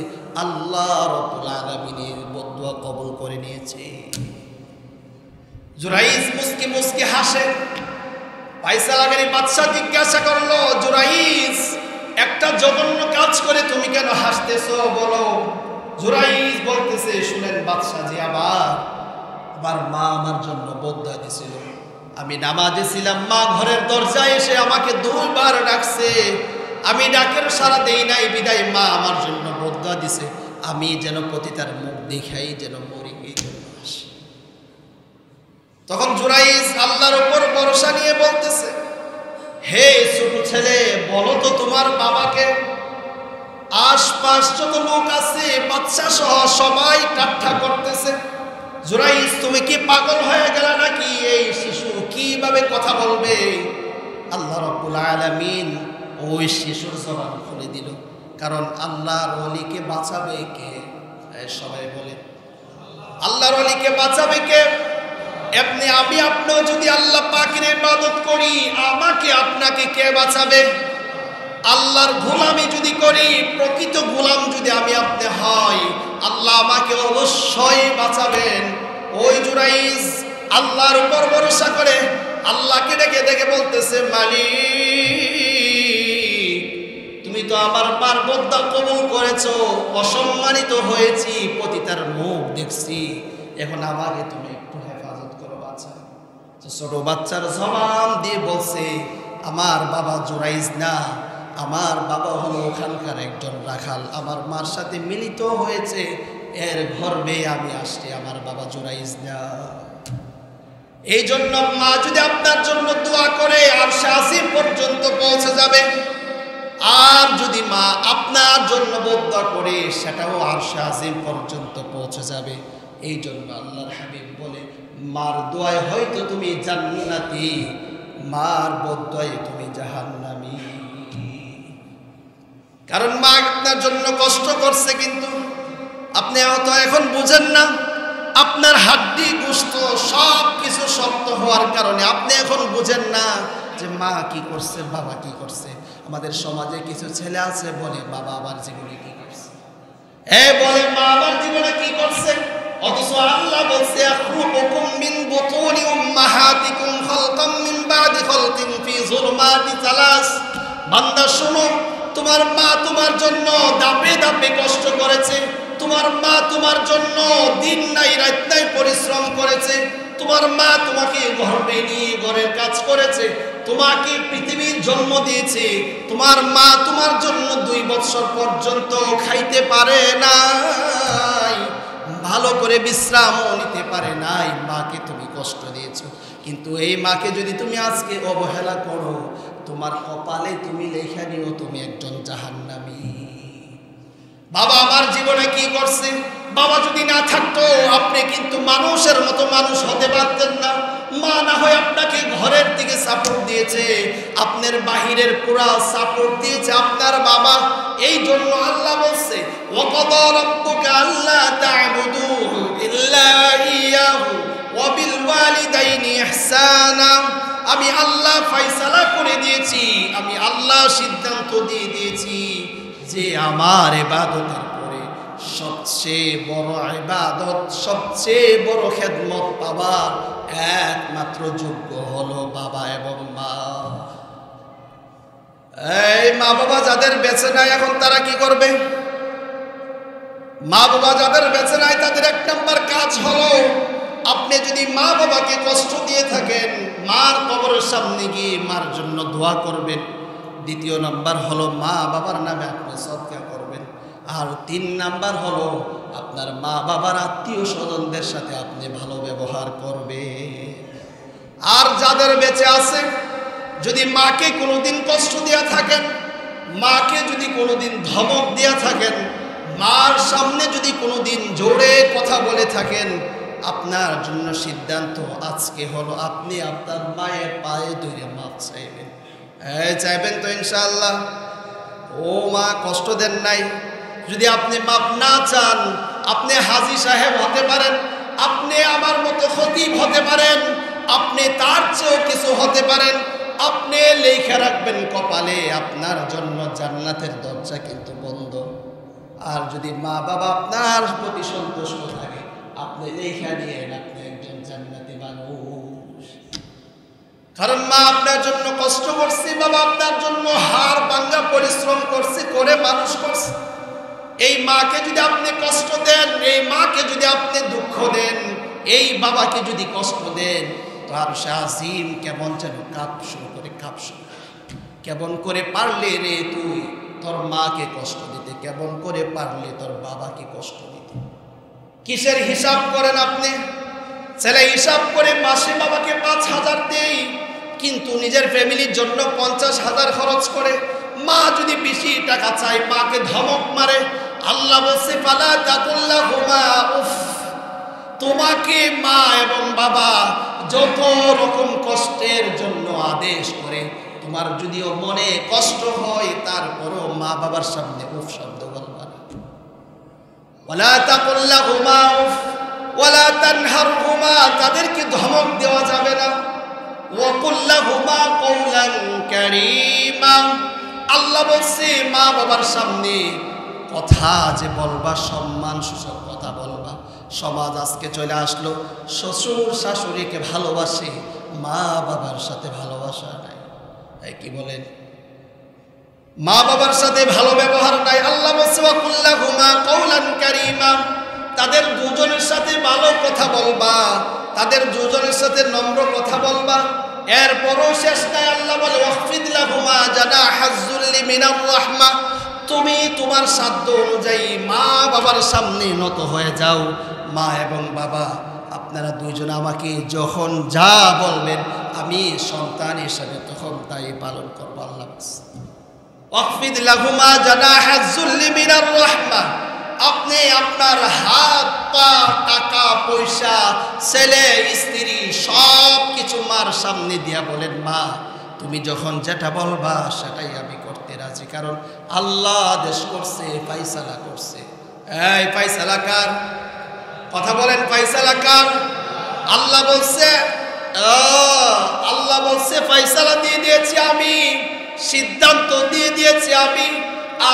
আল্লাহ রাব্বুল আলামিনের বদুয়া কবুল করে নিয়েছে। জুরাইজ মুস্কি মুস্কি হাসে। ফায়সালাকারী বাদশা জিজ্ঞাসা করলো, জুরাইজ, একটা জঘন্য কাজ করে তুমি কেন হাসতেছো বলো? জুরাইজ বলতেছে, শুনেন বাদশাজি, আমার মা আমার জন্য বদুয়া দিছিল। আমি নামাজে ছিলাম, মা ঘরের দরজায় এসে আমাকে 2 বার ডাকছে। আমি ডাকের সাড়া দেই নাই, বিদায় মা আমার জন্য বদুয়া দিছে। আমি যেন পতিতার মুখ দেখাই যেন মরি, এই জন্য আসি। তখন জুরাইজ আল্লাহর উপর ভরসা নিয়ে বলতেছে, হে ছোট ছেলে, বলো তো তোমার বাবাকে। আশপাশ যত লোক আছে, বাদশা সহ সবাই ঠাট্টা করতেছে। জুরাইজ, তুমি কি পাগল হয়ে গেল নাকি? এই শিশু কিভাবে কথা বলবে? আল্লাহ রাব্বুল আলামিন ওই শিশুর জবান খুলে দিল। কারণ আল্লাহর ওলিকে বাঁচাবে কে? সবাই বলে, আল্লাহর ওলিকে বাঁচাবে কে? আপনিও যদি আল্লাহ পাকের ইবাদত করি, আমাকে আপনাকে কে বাঁচাবে? আল্লাহর গোলামি যদি করি, প্রকৃত গোলাম যদি আমি আপনি হই, আল্লাহ আমাকে অবশ্যই বাঁচাবেন। ওই জুরাইজ আল্লাহর উপর ভরসা করে আল্লাহকে ডেকে ডেকে বলতেছে, মালিক, তুমি তো আমার মার বদুয়া কবুল করেছো, অসম্মানিত হয়েছি, পতিতার মুখ দেখছি, এখন আমাকে তুমি একটু হেফাজত করো বাচ্চা। ছোট বাচ্চার জবান দিয়ে বলছে, আমার বাবা জুরাইজ না, আমার বাবা হলো ওখানকার একজন রাখাল, আমার মার সাথে মিলিত হয়েছে, এর গর্ভে আমি আসছি, আমার বাবা জুরাইজ না। এই জন্য মা যদি আপনার জন্য দোয়া করে আরশে আজিম পর্যন্ত পৌঁছে যাবে, আর যদি মা আপনার জন্য বদুয়া করে সেটাও আরশে আজিম পর্যন্ত পৌঁছে যাবে। এই জন্য আল্লাহর হাবিব বলে, মার দোয়ায় হয়তো তুমি জান্নাতি, মার বদুয়ায় তুমি জাহান্নামী। কারণ মা আপনার জন্য কষ্ট করছে, কিন্তু আপনি হয়তো এখন বুঝেন না। আপনার হাড্ডি গোশত সব কিছু শক্ত হওয়ার কারণে আপনি এখন বুঝেন না যে মা কি করছে, বাবা কি করছে। আমাদের সমাজে কিছু ছেলে আছে বলে, বাবা আমার জীবনে কি করছে, বলে মা আমার জীবনে কি করছে, অথচ আল্লাহ বলছে, আখলুকুকুম মিন বুতুনি উম্মাহাতিকুম খালকাম মিন বাদি খালকিন ফি যুলমাতি সালাস। বান্দা শোনো, তোমার মা তোমার জন্য দাপে দাপে কষ্ট করেছে, তোমার মা তোমার জন্য দিন নাই রাত নাই পরিশ্রম করেছে, তোমার মা তোমাকে গর্ভে নিয়ে ঘরের কাজ করেছে, তোমাকে পৃথিবীর জন্ম দিয়েছে, তোমার মা তোমার জন্য 2 বছর পর্যন্ত খাইতে পারে নাই, ভালো করে বিশ্রামও নিতে পারে নাই, মাকে তুমি কষ্ট দিয়েছো। কিন্তু এই মাকে যদি তুমি আজকে অবহেলা করো, তোমার কপালে তুমি লেখা নিও তুমি একজন জাহান্নামী। বাবা আমার জীবনে কি করছে, বাবা যদি না থাকতো আপনি কিন্তু মানুষের মতো মানুষ হতে পারতেন না। মা না হয় আপনাকে ঘরের দিকে সাপোর্ট দিয়েছে, আপনার বাহিরের পুরা সাপোর্ট দিয়েছে আপনার বাবা। এই জন্য আল্লাহ বলছে, ওয়াকাদা রাব্বুকা আল্লা তা'বুদু ইল্লা ইয়াহু ওয়া বিল ওয়ালিদাইনি ইহসানা। আমি আল্লাহ ফয়সালা করে দিয়েছি, আমি আল্লাহ সিদ্ধান্ত দিয়ে দিয়েছি যে আমার ইবাদতের পরে সবচেয়ে বড় ইবাদত, সবচেয়ে বড় খেদমত পাবার একমাত্র যোগ্য হলো বাবা এবং মা। এই মা বাবা যাদের বেঁচে নাই এখন তারা কি করবে? মা বাবা যাদের বেঁচে নাই তাদের 1 নম্বর কাজ হলো, আপনি যদি মা বাবাকে কষ্ট দিয়ে থাকেন, মার কবরের সামনে গিয়ে মার জন্য দোয়া করবেন। 2 নম্বর হলো মা বাবার নামে আপনি সদকা করবেন। আর 3 নাম্বার হলো আপনার মা বাবার আত্মীয় স্বজনদের সাথে আপনি ভালো ব্যবহার করবে। আর যাদের বেঁচে আছে, যদি মাকে কোনোদিন কষ্ট দিয়া থাকেন, মাকে যদি কোনোদিন ধমক দিয়া থাকেন, মার সামনে যদি কোনোদিন জোরে কথা বলে থাকেন, আপনার জন্য সিদ্ধান্ত আজকে হলো আপনি আপনার মায়ের পায়ে ধরে মাপ চাইবেন। চাইবেন তো ইনশাআল্লাহ? ও মা, কষ্ট দেন নাই, যদি আপনি মাপ না চান, আপনি হাজী সাহেব হতে পারেন, আপনি আমার মতো খতিব হতে পারেন, আপনি তার চেয়েও কিছু হতে পারেন, আপনি লেখা রাখবেন কপালে আপনার জন্য জান্নাতের দরজা কিন্তু বন্ধ। আর যদি মা বাবা আপনার প্রতি সন্তুষ্ট থাকে, আপনি লেখা দিয়ে আপনি একজন জান্নাতি মানুষ। কারণ মা আপনার জন্য কষ্ট করছে, বাবা আপনার জন্য হাড় ভাঙা পরিশ্রম করছে, করে মানুষ করছে। এই মাকে যদি আপনি কষ্ট দেন, এই মাকে যদি আপনি দুঃখ দেন, এই বাবাকে যদি কষ্ট দেন, তো আর শাহিম কেমন যেন কাঁপ শুরু করে, কাঁপ শুরু। কেমন করে পারলে রে তুই তোর মাকে কষ্ট দিতে, কেমন করে পারলে তোর বাবাকে কষ্ট দিতে? কিসের হিসাব করেন আপনি? ছেলে হিসাব করে মাসে বাবাকে 5,000 দেই, কিন্তু নিজের ফ্যামিলির জন্য 50,000 খরচ করে। মা যদি বেশি টাকা চায়, মাকে ধমক মারে। আল্লাহ বলছে ফালা তাকুল্লাহুমা উফ। তোমাকে মা এবং বাবা যত রকম কষ্টের জন্য আদেশ করে, তোমার যদিও মনে কষ্ট হয়, তারপরও মা বাবার সামনে উফ শব্দ বলবা না। ওয়ালা তাকুল্লাহুমা উফ ওয়ালা তানহারহুমা, তাদেরকে ধমক দেওয়া যাবে না। ওয়া কুল্লাহুমা কওলান কারীমা, আল্লাহ বলছে মা বাবার সামনে কথা যে বলবা, সম্মান সূচক কথা বলবা। সমাজ আজকে চলে আসলো শ্বশুর শাশুড়িকে ভালোবাসে, মা বাবার সাথে ভালোবাসা নাই। কি বলেন? মা বাবার সাথে ভালো ব্যবহার নাই। আল্লাহ বলছে ওয়া কুল্লাহুমা কওলান কারীমা, তাদের দুজনের সাথে ভালো কথা বলবা, তাদের দুজনের সাথে নম্র কথা বলবা। এরপরও শেষ নাই, আল্লাহ বলে ওয়াখফিদ লাহুমা জানাহাজ যুল্লি মিনার রাহমা, তুমি তোমার সাধ্য অনুযায়ী মা বাবার সামনে নত হয়ে যাও। মা এবং বাবা আপনারা দুইজন আমাকে যখন যা বলবেন, আমি সন্তান হিসাবে তখন তাই পালন করবো। আল্লাহ ওয়াখফিদ লাহুমা জানাহাজ যুল্লি মিনার রাহমা, আপনি আপনার হাত পা টাকা পয়সা ছেলে স্ত্রী সব কিছু মার সামনে দিয়া বলেন, মা তুমি যখন যেটা বলবা সেটাই আমি করতে রাজি। কারণ আল্লাহ আদেশ করছে, ফাইসালা করছে। এই ফাইসালা কার? কথা বলেন, ফাইসালা কার? আল্লাহ বলছে, আল্লাহ বলছে ফাইসালা দিয়ে দিয়েছি আমি, সিদ্ধান্ত দিয়ে দিয়েছি আমি।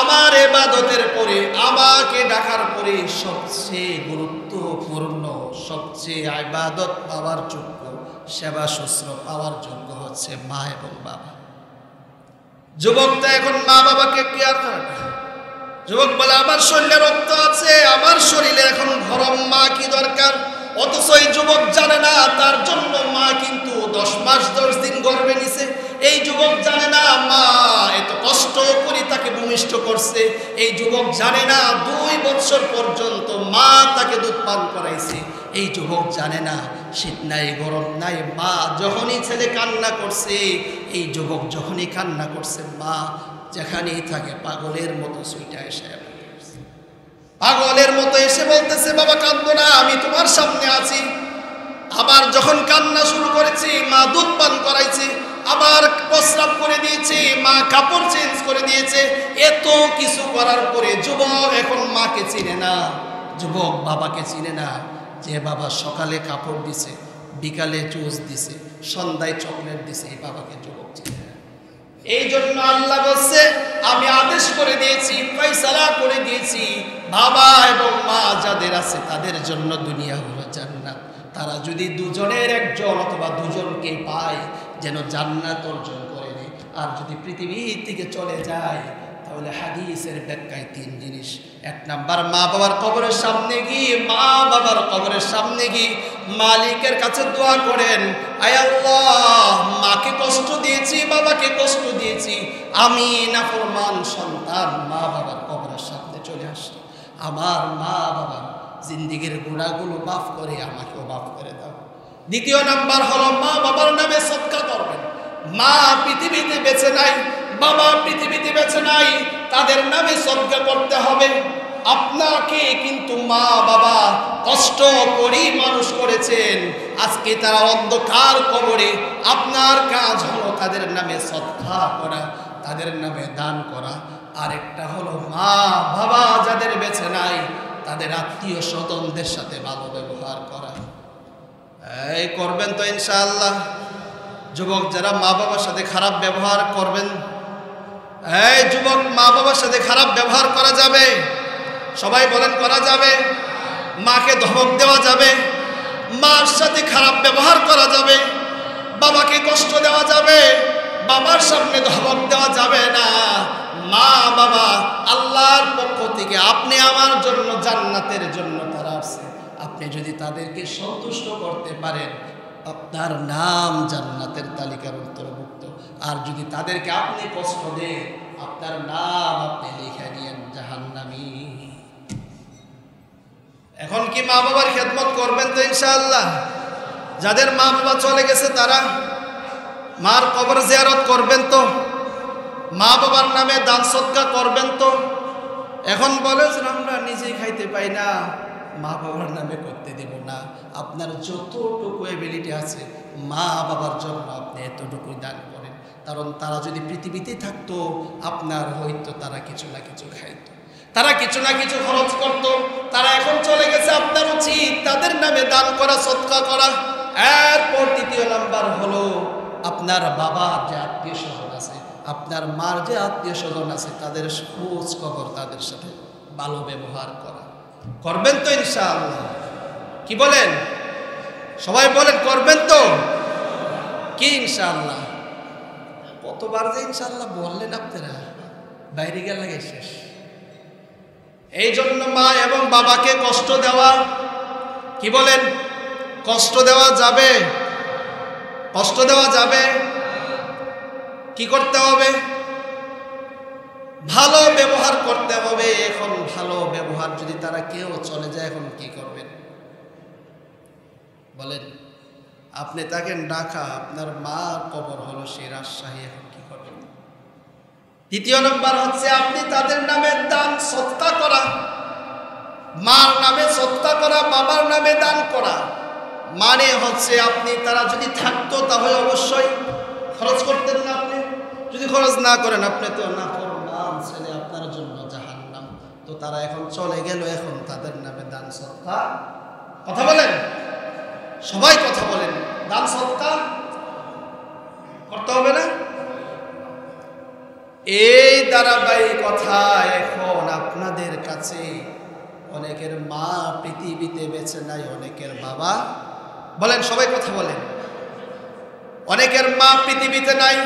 আমার ইবাদতের পরে, আমাকে ডাকার পরে সবচেয়ে গুরুত্বপূর্ণ, সবচেয়ে ইবাদত পাওয়ার যোগ্য, সেবা শুশ্রূষা পাওয়ার যোগ্য হচ্ছে মা এবং বাবা। যুবকটা এখন মা বাবাকে কেয়ার করে না। যুবক বলে আমার শরীরে রক্ত আছে, আমার শরীরে এখন গরম, মা কি দরকার? অথচ এই যুবক জানে না তার জন্য মা কিন্তু 10 মাস 10 দিন গর্ভে নিছে। এই যুবক জানে না মা এত কষ্ট করে তাকে ভূমিষ্ঠ করছে। এই যুবক জানে না 2 বছর পর্যন্ত মা তাকে দুধ পান করাইছে। এই যুবক জানে না শীত নাই গরম নাই, মা যখনই ছেলে কান্না করছে, এই যুবক যখনই কান্না করছে, মা যেখানেই থাকে পাগলের মতো সুইটা এসে, পাগলের মতো এসে বলতেছে বাবা কাঁদো না, আমি তোমার সামনে আছি। আবার যখন কান্না শুরু করেছি, মা দুধ পান করাইছে, আবার প্রস্রাব করে দিয়েছে, মা কাপড় চেঞ্জ করে দিয়েছে। এত কিছু করার পরে যুবক এখন মাকে চিনে না, যুবক বাবাকে চিনে না। যে বাবা সকালে কাপড় দিছে, বিকালে জুস দিছে, সন্ধ্যায় চকলেট দিছে, এই বাবাকে যুবক চিনে না। এই জন্য আল্লাহ বলছে আমি আদেশ করে দিয়েছি, ফয়সালা করে দিয়েছি, বাবা এবং মা যাদের আছে তাদের জন্য দুনিয়া হলো জান্নাত। তারা যদি দুজনের একজন অথবা দুজনকে পায় যেন জান্নাত অর্জন করে নেয়। আর যদি পৃথিবী থেকে চলে যায় তাহলে হাদিসের ব্যাখ্যায় 3 জিনিস। 1 নাম্বার, মা বাবার কবরের সামনে গিয়ে, মা বাবার কবরের সামনে গিয়ে মালিকের কাছে দোয়া করেন, আয় আল্লাহ মাকে কষ্ট দিয়েছি, বাবাকে কষ্ট দিয়েছি, আমি নাফরমান সন্তান মা বাবার কবরের সামনে চলে আসছি। আমার মা বাবা জিন্দিগির গুনাহগুলো মাফ করে আমাকেও মাফ করে দাও। দ্বিতীয় নাম্বার হলো মা বাবার নামে সদকা করবেন। মা পৃথিবীতে বেঁচে নাই, বাবা পৃথিবীতে বেঁচে নাই, তাদের নামে সদকা করতে হবে। আপনাকে কিন্তু মা বাবা কষ্ট করে মানুষ করেছেন, আজকে তারা অন্ধকার কবরে। আপনার কাজ হলো তাদের নামে সদকা করা, তাদের নামে দান করা। আরেকটা হলো মা বাবা যাদের বেঁচে নাই তাদের আত্মীয় স্বজনদের সাথে ভালো ব্যবহার করা। এই করবেন তো ইনশাআল্লাহ। যুবক যারা মা বাবার সাথে খারাপ ব্যবহার করবেন, এই যুবক মা বাবার সাথে খারাপ ব্যবহার করা যাবে? সবাই বলেন করা যাবে? মাকে ধমক দেওয়া যাবে, মার সাথে খারাপ ব্যবহার করা যাবে, বাবাকে কষ্ট দেওয়া যাবে, বাবার সামনে ধমক দেওয়া যাবে না। মা বাবা আল্লাহর পক্ষ থেকে আপনি আমার জন্য জান্নাতের জন্য তারা আসছে, আপনি যদি তাদেরকে সন্তুষ্ট করতে পারেন আপনার নাম জান্নাতের তালিকার অন্তর্ভুক্ত। আর যদি তাদেরকে আপনি কষ্ট দেন আপনার নাম আপনি লিখে নিয়েন জাহান্নামী। এখন কি মা বাবার খেদমত করবেন তো ইনশাআল্লাহ? যাদের মা বাবা চলে গেছে তারা মার কবর জিয়ারত করবেন তো? মা বাবার নামে দান সদকা করবেন তো? এখন বলে আমরা নিজেই খাইতে পাই না, মা বাবার নামে করতে দেব না। আপনার যতটুকু এবিলিটি আছে মা বাবার জন্য আপনি এতটুকুই দান করেন। কারণ তারা যদি পৃথিবীতে থাকতো আপনার হয়তো তারা কিছু না কিছু খাইতো, তারা কিছু না কিছু খরচ করত। তারা এখন চলে গেছে, আপনার উচিত তাদের নামে দান করা, সদকা করা। এরপর তৃতীয় নাম্বার হলো আপনার বাবার যে আত্মীয় স্বজন আছে, আপনার মার যে আত্মীয় স্বজন আছে তাদের খোঁজ খবর, তাদের সাথে ভালো ব্যবহার করা। করবেন তো ইনশাআল্লাহ? কি বলেন সবাই? বলেন করবেন তো? কি ইনশাআল্লাহ? কতবার যে ইনশাআল্লাহ বললেন আপনারা, বাইরে গেলে শেষ। এই জন্য মা এবং বাবাকে কষ্ট দেওয়া, কি বলেন, কষ্ট দেওয়া যাবে? কষ্ট দেওয়া যাবে? কি করতে হবে? ভালো ব্যবহার করতে হবে। এখন ভালো ব্যবহার যদি তারা কেউ চলে যায় এখন কি করবেন বলেন? আপনি তাকে ঢাকা, আপনার মার কবর হলো সেই রাজশাহী, এখন কি করবেন? দ্বিতীয় নম্বর হচ্ছে আপনি তাদের নামে দান সদকা করা। মার নামে সদকা করা, বাবার নামে দান করা মানে হচ্ছে আপনি তারা যদি থাকতো তাহলে অবশ্যই খরচ করতেন না। আপনি যদি খরচ না করেন আপনি তো না ফরমান ছেলে, আপনার জন্য জাহান্নাম। তো তারা এখন চলে গেল, এখন তাদের নামে দান সদকা। কথা বলেন সবাই, কথা বলেন। দান সদকা করতে হবে না? এই ধারাবাহিকতা এখন আপনাদের কাছে অনেকের মা পৃথিবীতে বেঁচে নাই, অনেকের বাবা, বলেন সবাই কথা বলেন, অনেকের মা পৃথিবীতে নাই,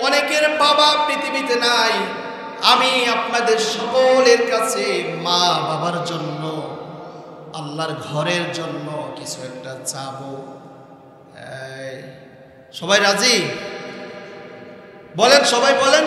অনেকের বাবা পৃথিবীতে নাই। আমি আপনাদের সকলের কাছে মা বাবার জন্য, আল্লাহর ঘরের জন্য কিছু একটা চাবো। সবাই রাজি? বলেন সবাই বলেন।